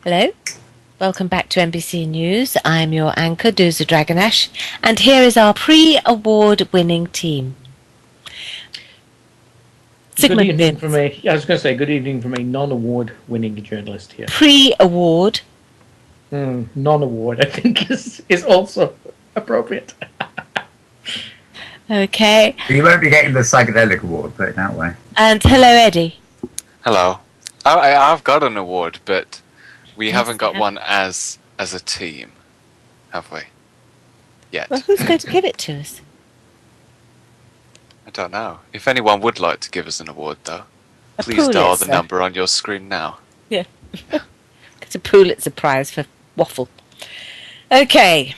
Hello, welcome back to MBC News. I'm your anchor, Dooza Dragonash, and here is our pre-award winning team. Sigmund, good evening from good evening from a non-award winning journalist here. Pre-award? Non-award, I think, is also appropriate. Okay. You won't be getting the psychedelic award, put it that way. And hello, Eddie. Hello. I've got an award, but we haven't got one as a team, have we? Yet. Well, who's going to give it to us? I don't know. If anyone would like to give us an award, though, please dial the number on your screen now. Yeah. It's a Pulitzer Prize for waffle. Okay.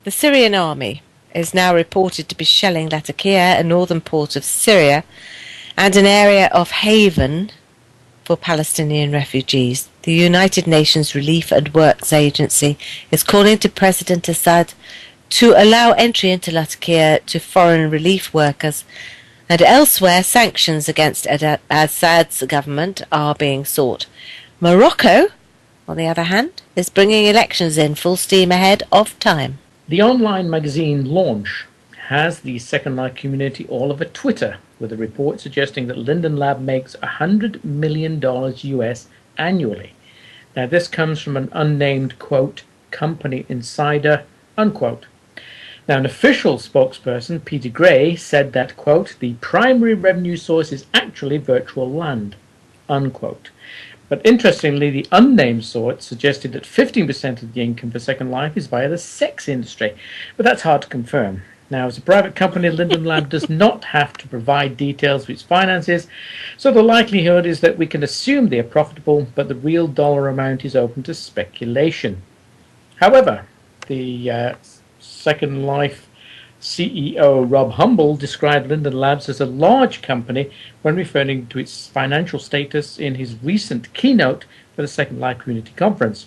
The Syrian army is now reported to be shelling Latakia, a northern port of Syria, and an area of haven for Palestinian refugees. The United Nations Relief and Works Agency is calling to President Assad to allow entry into Latakia to foreign relief workers, and elsewhere sanctions against Assad's government are being sought. Morocco, on the other hand, is bringing elections in full steam ahead of time. The online magazine Launch has the Second Life community all over Twitter, with a report suggesting that Linden Lab makes $100 million US annually. Now, this comes from an unnamed, quote, company insider, unquote. Now, an official spokesperson, Peter Gray, said that, quote, the primary revenue source is actually virtual land, unquote. But interestingly, the unnamed source suggested that 15% of the income for Second Life is via the sex industry, but that's hard to confirm. Now, as a private company, Linden Lab does not have to provide details of its finances, so the likelihood is that we can assume they are profitable, but the real dollar amount is open to speculation. However, the Second Life CEO Rob Humble described Linden Labs as a large company when referring to its financial status in his recent keynote for the Second Life Community Conference.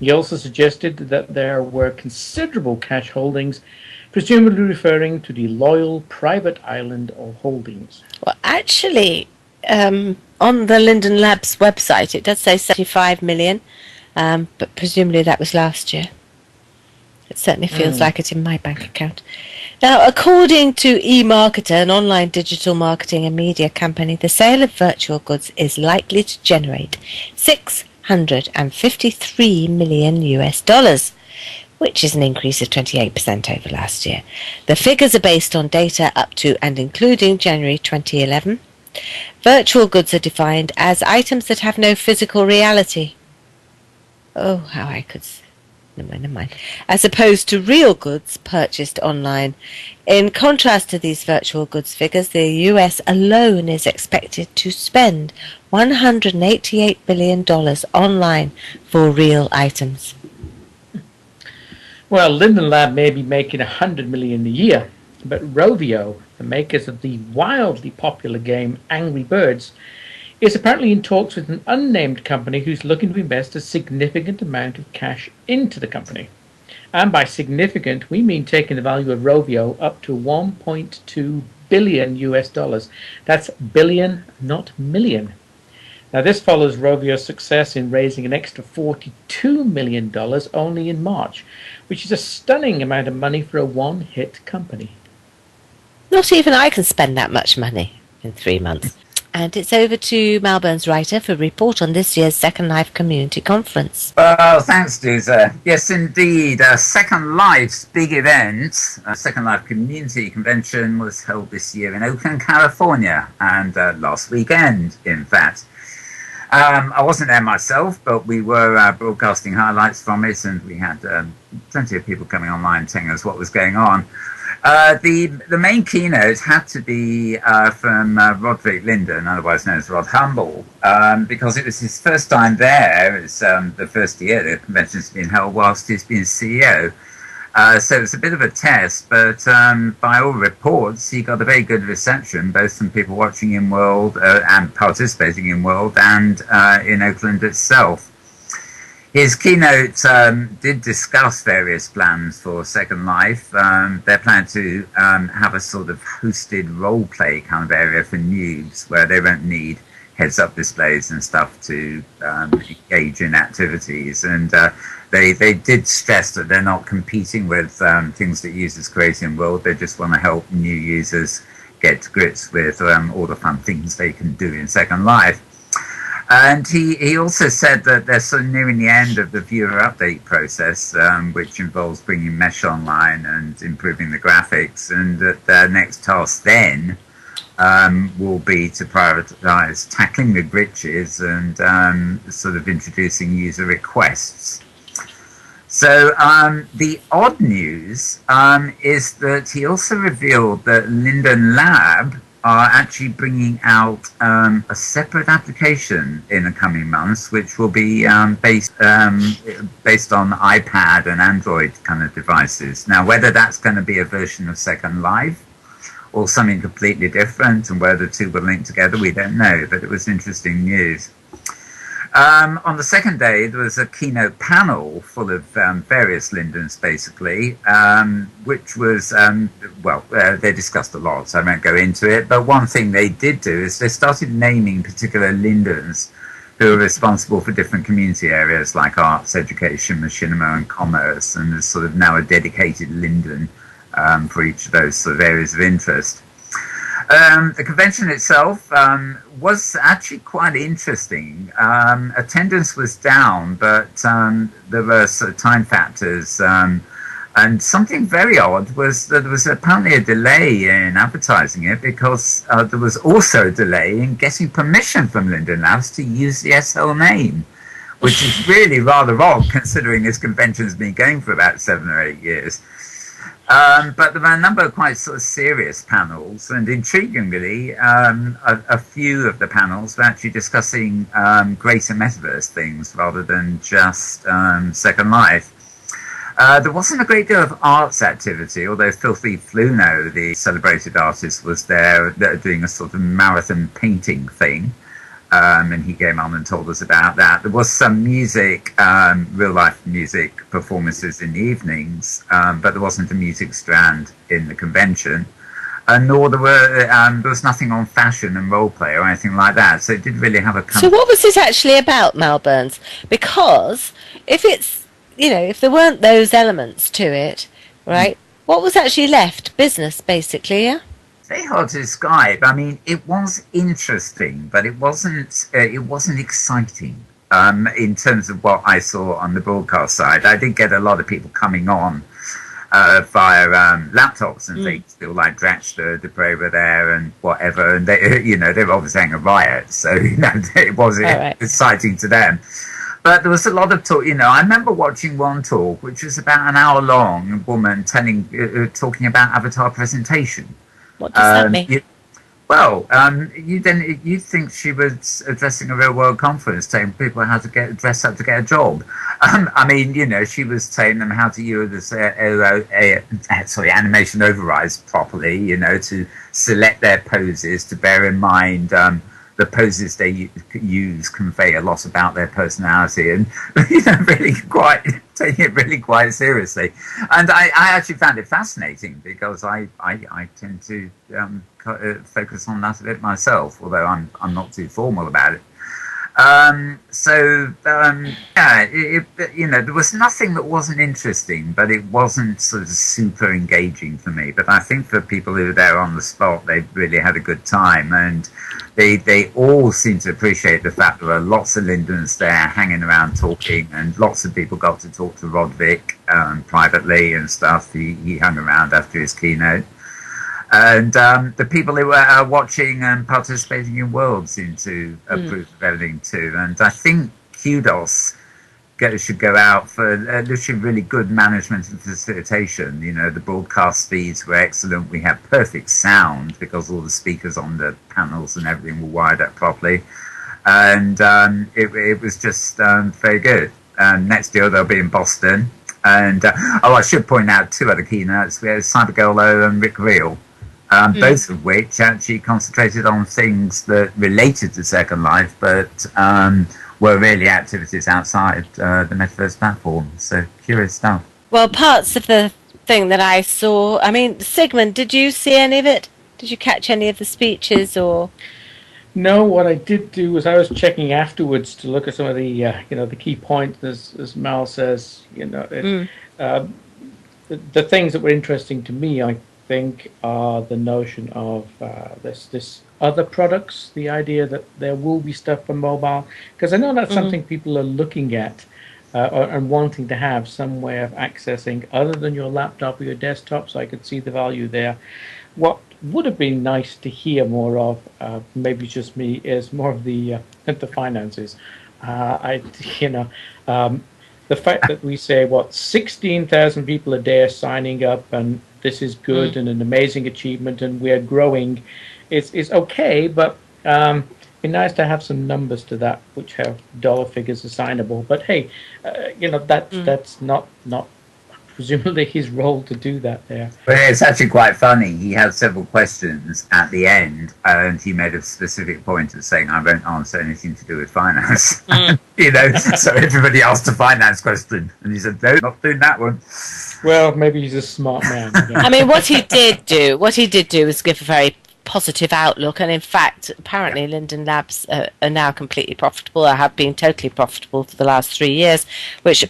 He also suggested that there were considerable cash holdings, presumably referring to the loyal private island of holdings. Well, actually, on the Linden Labs website, it does say 75 million, but presumably that was last year. It certainly feels like it in my bank account. Now, according to eMarketer, an online digital marketing and media company, the sale of virtual goods is likely to generate $653 million US, which is an increase of 28% over last year. The figures are based on data up to and including January 2011. Virtual goods are defined as items that have no physical reality. Oh, how I could... Never mind. As opposed to real goods purchased online. In contrast to these virtual goods figures, the US alone is expected to spend $188 billion online for real items. Well, Linden Lab may be making $100 million a year, but Rovio, the makers of the wildly popular game Angry Birds, is apparently in talks with an unnamed company who's looking to invest a significant amount of cash into the company. And by significant, we mean taking the value of Rovio up to $1.2 billion US. That's billion, not million. Now, this follows Rovio's success in raising an extra $42 million only in March, which is a stunning amount of money for a one-hit company. Not even I can spend that much money in 3 months. And it's over to Melbourne's writer for a report on this year's Second Life Community Conference. Well, thanks, Dooza. Yes, indeed. Second Life's big event, Second Life Community Convention, was held this year in Oakland, California, and last weekend, in fact. I wasn't there myself, but we were broadcasting highlights from it, and we had plenty of people coming online telling us what was going on. The main keynote had to be from Roderick Linden, otherwise known as Rod Humble, because it was his first time there. It's the first year the convention's been held whilst he's been CEO. So it was a bit of a test, but by all reports, he got a very good reception, both from people watching in World and participating in World and in Oakland itself. His keynote did discuss various plans for Second Life. They plan to have a sort of hosted role-play kind of area for noobs, where they won't need heads-up displays and stuff to engage in activities. And they did stress that they're not competing with things that users create in World. They just want to help new users get to grips with all the fun things they can do in Second Life. And he also said that they're sort of nearing the end of the viewer update process, which involves bringing Mesh online and improving the graphics, and that their next task then will be to prioritize tackling the glitches and sort of introducing user requests. So the odd news is that he also revealed that Linden Lab are actually bringing out a separate application in the coming months, which will be based on iPad and Android kind of devices. Now, whether that's going to be a version of Second Life or something completely different, and where the two will link together, we don't know, but it was interesting news. On the second day, there was a keynote panel full of various Lindens, basically, which was, they discussed a lot, so I won't go into it. But one thing they did do is they started naming particular Lindens who are responsible for different community areas like arts, education, machinima, and commerce. And there's sort of now a dedicated Linden for each of those sort of areas of interest. The convention itself was actually quite interesting. Attendance was down, but there were sort of time factors. And something very odd was that there was apparently a delay in advertising it, because there was also a delay in getting permission from Linden Labs to use the SL name, which is really rather odd considering this convention's been going for about 7 or 8 years. But there were a number of quite sort of serious panels, and intriguingly, a few of the panels were actually discussing greater Metaverse things rather than just Second Life. There wasn't a great deal of arts activity, although Filthy Fluno, the celebrated artist, was there doing a sort of marathon painting thing. And he came on and told us about that. There was some music, real-life music performances in the evenings, but there wasn't a music strand in the convention. Nor there was nothing on fashion and role-play or anything like that. So it did really have a... So what was this actually about, Mal Burns? Because if it's, if there weren't those elements to it, right, what was actually left? Business, basically, yeah? Very hard to describe. I mean, it was interesting, but it wasn't exciting in terms of what I saw on the broadcast side. I did get a lot of people coming on via laptops and things. People like Dratchler, Dupre were there and whatever, and they, they were obviously having a riot, so it was exciting to them. But there was a lot of talk. I remember watching one talk, which was about an hour long, a woman talking about avatar presentation. What does that mean? You think she was addressing a real world conference, telling people how to dress up to get a job. She was telling them how to use animation overrides properly, to select their poses, to bear in mind the poses they use convey a lot about their personality, and really taking it really quite seriously. And I actually found it fascinating, because I tend to focus on that a bit myself, although I'm not too formal about it. There was nothing that wasn't interesting, but it wasn't sort of super engaging for me. But I think for people who were there on the spot, they really had a good time, and they all seemed to appreciate the fact there were lots of Lindens there hanging around talking, and lots of people got to talk to Rodvik privately and stuff. He hung around after his keynote. And the people who were watching and participating in World seemed to approve of everything too. And I think kudos should go out for literally really good management and facilitation. The broadcast feeds were excellent. We had perfect sound because all the speakers on the panels and everything were wired up properly. And it was just very good. Next year they'll be in Boston. And I should point out two other keynotes. We had Cybergirl and Rick Reel, both of which actually concentrated on things that related to Second Life, but were really activities outside the Metaverse platform. So curious stuff. Well, parts of the thing that I saw, I mean, Sigmund, did you see any of it? Did you catch any of the speeches or? No, what I did do was I was checking afterwards to look at some of the the key points, as Mal says. The things that were interesting to me, I think, are the notion of this other products, the idea that there will be stuff for mobile, because I know that's something people are looking at and wanting to have some way of accessing other than your laptop or your desktop. So I could see the value there. What would have been nice to hear more of, maybe just me, is more of the finances. The fact that we say 16,000 people a day are signing up, and this is good and an amazing achievement, and we're growing, is okay, but it'd be nice to have some numbers to that which have dollar figures assignable. But hey, that's not presumably his role to do that there. But it's actually quite funny. He had several questions at the end, and he made a specific point of saying, I won't answer anything to do with finance. So everybody asked a finance question, and he said, no, not doing that one. Well, maybe he's a smart man. Yeah. I mean, what he did do was give a very positive outlook, and in fact, apparently Linden Labs are now completely profitable, or have been totally profitable for the last 3 years, which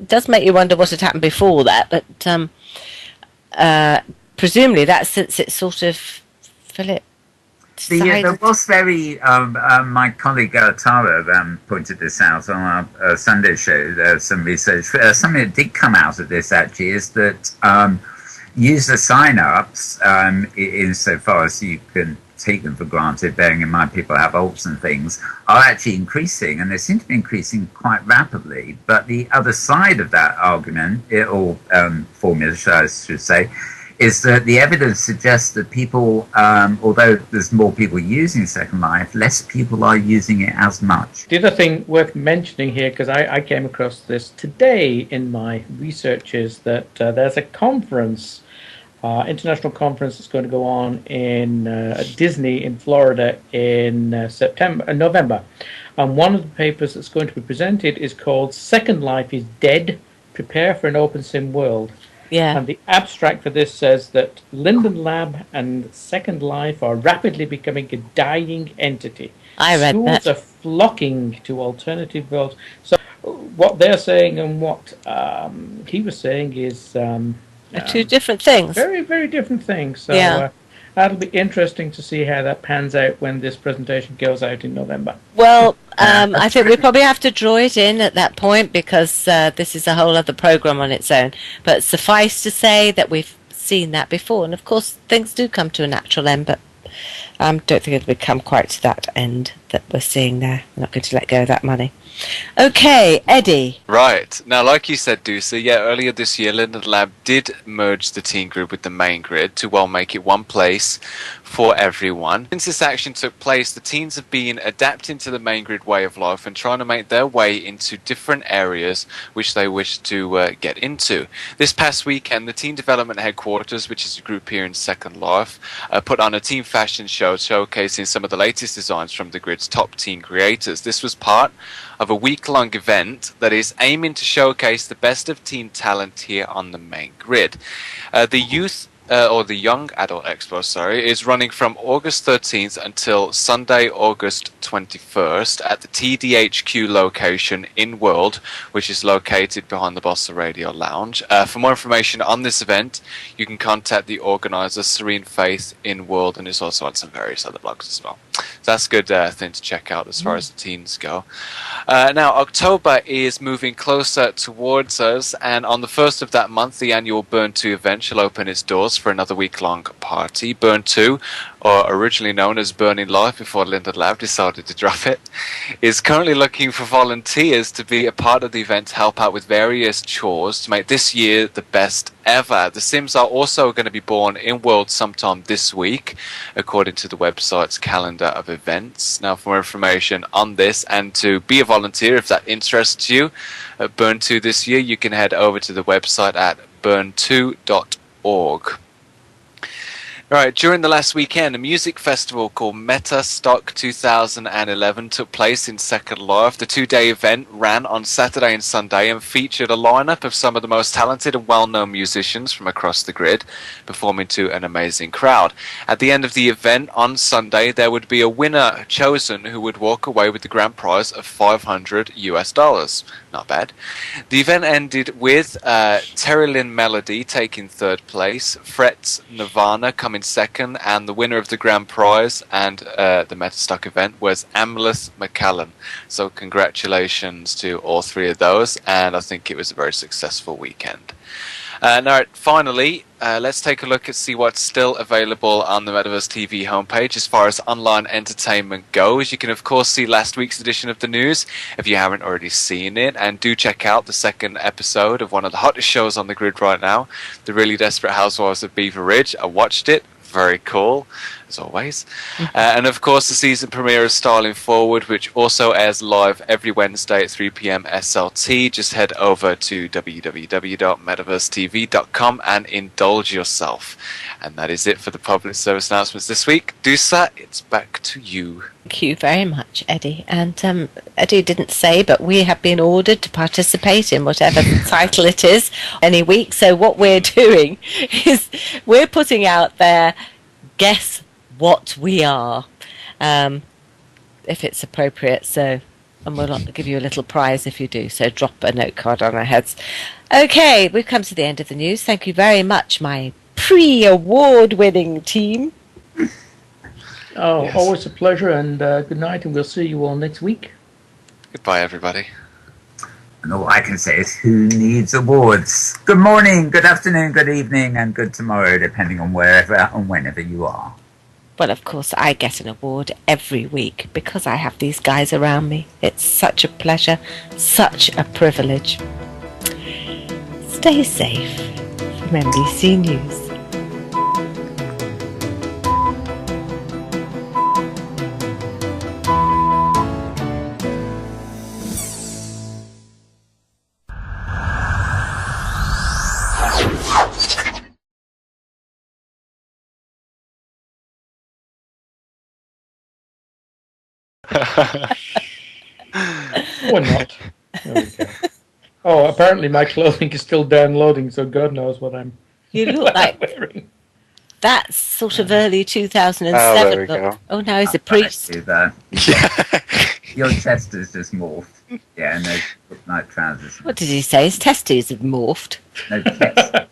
does make you wonder what had happened before that, but presumably that's since it sort of, Philip, there was my colleague Tara pointed this out on our Sunday show, some research, something that did come out of this actually is that user sign-ups, insofar as you can take them for granted, bearing in mind people have alts and things, are actually increasing, and they seem to be increasing quite rapidly. But the other side of that argument, or formula, I should say, is that the evidence suggests that people, although there's more people using Second Life, less people are using it as much. The other thing worth mentioning here, because I came across this today in my research, is that there's a conference, international conference that's going to go on in Disney in Florida in November. And one of the papers that's going to be presented is called Second Life is Dead, Prepare for an Open Sim World. Yeah. And the abstract for this says that Linden Lab and Second Life are rapidly becoming a dying entity. I read Schools that. are flocking to alternative worlds. So what they're saying and what he was saying is two different things. Very, very different things. So Yeah. That'll be interesting to see how that pans out when this presentation goes out in November. Well, I think we probably have to draw it in at that point, because this is a whole other program on its own. But suffice to say that we've seen that before, and of course things do come to a natural end, but I don't think it'll become quite to that end that we're seeing there. We're not going to let go of that money. Okay, Eddie. Right. Now, like you said, Doosa, earlier this year, Linden Lab did merge the teen grid with the main grid to, make it one place for everyone. Since this action took place, the teens have been adapting to the main grid way of life and trying to make their way into different areas which they wish to get into. This past weekend, the Teen Development Headquarters, which is a group here in Second Life, put on a teen fashion show showcasing some of the latest designs from the grid's top teen creators. This was part of a week-long event that is aiming to showcase the best of teen talent here on the main grid. The Young Adult Expo, is running from August 13th until Sunday, August 21st at the TDHQ location in World, which is located behind the Bossa Radio Lounge. For more information on this event, you can contact the organizer, Serene Faith in World, and it's also on some various other blogs as well. So that's a good thing to check out as far as the teens go. Now, October is moving closer towards us, and on the 1st of that month, the annual Burn 2 event shall open its doors details for another week-long party. Burn 2, or originally known as Burning Life before Linden Lab decided to drop it, is currently looking for volunteers to be a part of the event to help out with various chores to make this year the best ever. The Sims are also going to be born in World sometime this week, according to the website's calendar of events. Now, for more information on this and to be a volunteer, if that interests you, at Burn 2 this year, you can head over to the website at burn2.org. Right, during the last weekend, a music festival called Metastock 2011 took place in Second Life. The two-day event ran on Saturday and Sunday and featured a lineup of some of the most talented and well-known musicians from across the grid, performing to an amazing crowd. At the end of the event on Sunday, there would be a winner chosen who would walk away with the grand prize of $500. Not bad. The event ended with Terry Lynn Melody taking third place, Fret's Nirvana coming second, and the winner of the grand prize and the Metastock event was Amleth McCallan. So congratulations to all three of those, and I think it was a very successful weekend. Now, finally, let's take a look and see what's still available on the Metaverse TV homepage as far as online entertainment goes. You can, of course, see last week's edition of the news if you haven't already seen it, and do check out the second episode of one of the hottest shows on the grid right now, The Really Desperate Housewives of Beaver Ridge. I watched it. Very cool, as always. And of course, the season premiere of Starling Forward, which also airs live every Wednesday at 3 p.m. SLT. Just head over to www.metaversetv.com and indulge yourself. And that is it for the public service announcements this week. Dusa, it's back to you. Thank you very much, Eddie. And Eddie didn't say, but we have been ordered to participate in whatever title it is any week. So what we're doing is we're putting out there, guess what we are, if it's appropriate. So, and we'll give you a little prize if you do. So drop a note card on our heads. Okay, we've come to the end of the news. Thank you very much, my pre-award winning team. Oh, yes. Always a pleasure, and good night, and we'll see you all next week. Goodbye, everybody. And all I can say is, who needs awards? Good morning, good afternoon, good evening, and good tomorrow, depending on wherever and whenever you are. Well, of course, I get an award every week because I have these guys around me. It's such a pleasure, such a privilege. Stay safe from MBC News. Or not. There we go. Oh, apparently my clothing is still downloading, so God knows what I'm You look like wearing. That's sort of early 2007 there we look. go. Oh, now he's a priest. Do that. Yeah. Your chest is just morphed. Yeah, and those night trousers. What did he say? His testes have morphed. No chest.